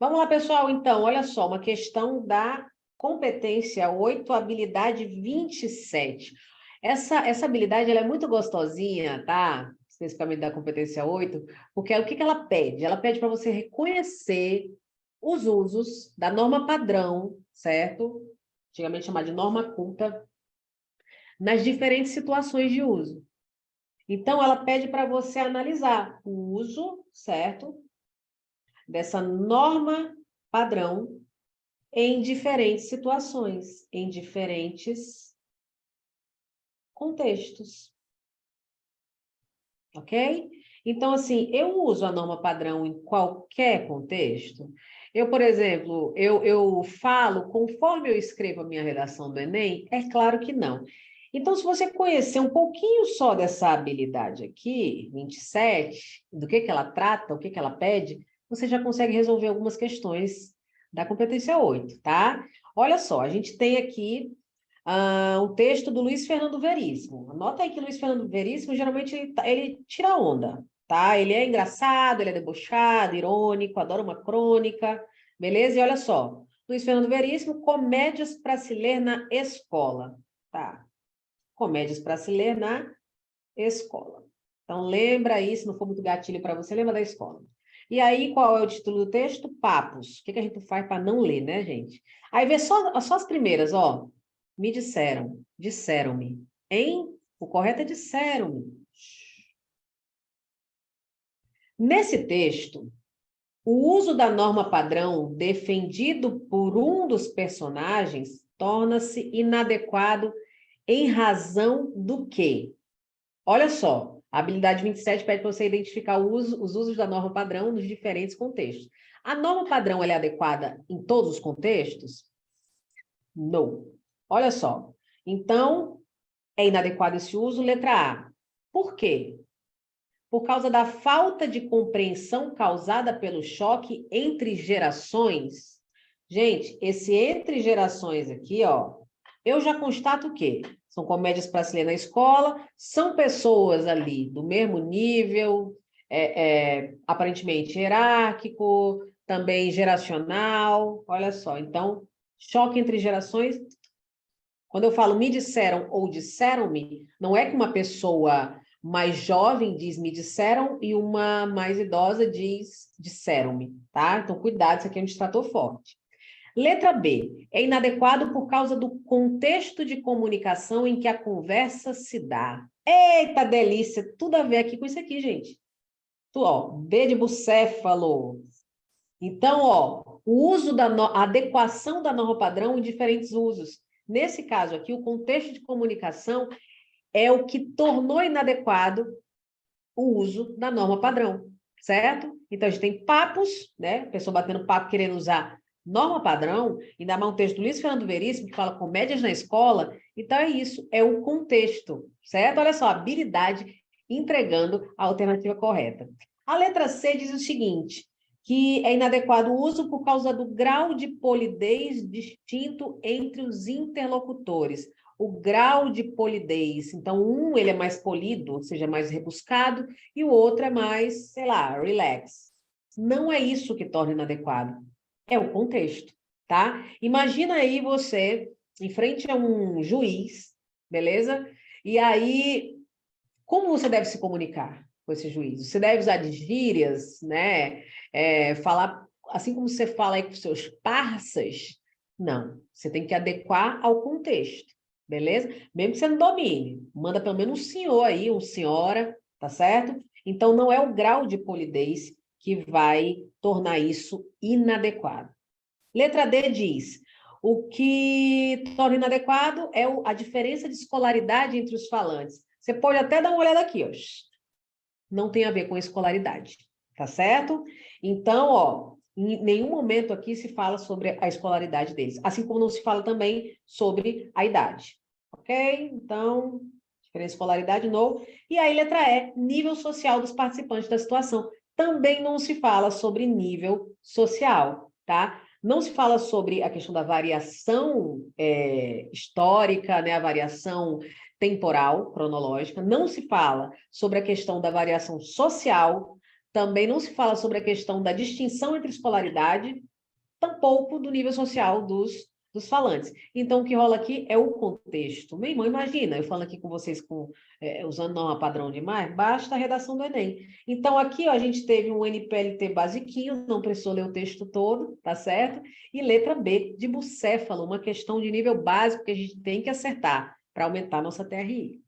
Vamos lá, pessoal. Então, olha só, uma questão da competência 8, habilidade 27. Essa habilidade ela é muito gostosinha, tá? Especificamente da competência 8, porque o que ela pede? Ela pede para você reconhecer os usos da norma padrão, certo? Antigamente chamada de norma culta, nas diferentes situações de uso. Então, ela pede para você analisar o uso, certo? Dessa norma padrão em diferentes situações, em diferentes contextos, ok? Então, assim, eu uso a norma padrão em qualquer contexto. Eu, por exemplo, eu falo conforme eu escrevo a minha redação do Enem? É claro que não. Então, se você conhecer um pouquinho só dessa habilidade aqui, 27, do que ela trata, o que ela pede, você já consegue resolver algumas questões da competência 8, tá? Olha só, a gente tem aqui um texto do Luiz Fernando Veríssimo. Anota aí que Luiz Fernando Veríssimo, geralmente, ele tira onda, tá? Ele é engraçado, ele é debochado, irônico, adora uma crônica, beleza? E olha só, Luiz Fernando Veríssimo, comédias para se ler na escola, tá? Comédias para se ler na escola. Então, lembra aí, se não for muito gatilho para você, lembra da escola. E aí, qual é o título do texto? Papos. O que a gente faz para não ler, né, gente? Aí vê só as primeiras, ó. Me disseram, disseram-me. Hein? O correto é disseram-me. Nesse texto, o uso da norma padrão defendido por um dos personagens torna-se inadequado em razão do quê? Olha só, a habilidade 27 pede para você identificar os usos da norma padrão nos diferentes contextos. A norma padrão ela é adequada em todos os contextos? Não. Olha só. Então, é inadequado esse uso? Letra A. Por quê? Por causa da falta de compreensão causada pelo choque entre gerações. Gente, esse entre gerações aqui, ó, eu já constato o quê? São comédias para se ler na escola, são pessoas ali do mesmo nível, aparentemente hierárquico, também geracional, olha só. Então, choque entre gerações. Quando eu falo me disseram ou disseram-me, não é que uma pessoa mais jovem diz me disseram e uma mais idosa diz disseram-me, tá? Então, cuidado, isso aqui é um distrator forte. Letra B. É inadequado por causa do contexto de comunicação em que a conversa se dá. Eita delícia, tudo a ver aqui com isso aqui, gente. Ó, B de bucéfalo. Então, ó, o uso a adequação da norma padrão em diferentes usos. Nesse caso aqui, o contexto de comunicação é o que tornou inadequado o uso da norma padrão, certo? Então, a gente tem papos, né? A pessoa batendo papo querendo usar norma padrão, ainda mais um texto do Luiz Fernando Veríssimo, que fala comédias na escola. Então, é isso, é o contexto, certo? Olha só, habilidade entregando a alternativa correta. A letra C diz o seguinte, que é inadequado o uso por causa do grau de polidez distinto entre os interlocutores. O grau de polidez. Então, um ele é mais polido, ou seja, mais rebuscado, e o outro é mais, sei lá, relax. Não é isso que torna inadequado. É o contexto, tá? Imagina aí você em frente a um juiz, beleza? E aí, como você deve se comunicar com esse juiz? Você deve usar de gírias, né? Falar assim como você fala aí com seus parças? Não, você tem que adequar ao contexto, beleza? Mesmo que você não domine, manda pelo menos um senhor aí, uma senhora, tá certo? Então, não é o grau de polidez que vai tornar isso inadequado. Letra D diz: o que torna inadequado é a diferença de escolaridade entre os falantes. Você pode até dar uma olhada aqui, ó. Não tem a ver com escolaridade, tá certo? Então, ó, em nenhum momento aqui se fala sobre a escolaridade deles, assim como não se fala também sobre a idade, ok? Então, diferença de escolaridade, novo. E aí, letra E, nível social dos participantes da situação. Também não se fala sobre nível social, tá? Não se fala sobre a questão da variação histórica, né? A variação temporal, cronológica, não se fala sobre a questão da variação social, também não se fala sobre a questão da distinção entre escolaridade, tampouco do nível social dos falantes. Então, o que rola aqui é o contexto. Meu irmão, imagina, eu falando aqui com vocês usando norma padrão demais, basta a redação do Enem. Então, aqui ó, a gente teve um NPLT basiquinho, não precisou ler o texto todo, tá certo? E letra B, de bucéfalo, uma questão de nível básico que a gente tem que acertar para aumentar a nossa TRI.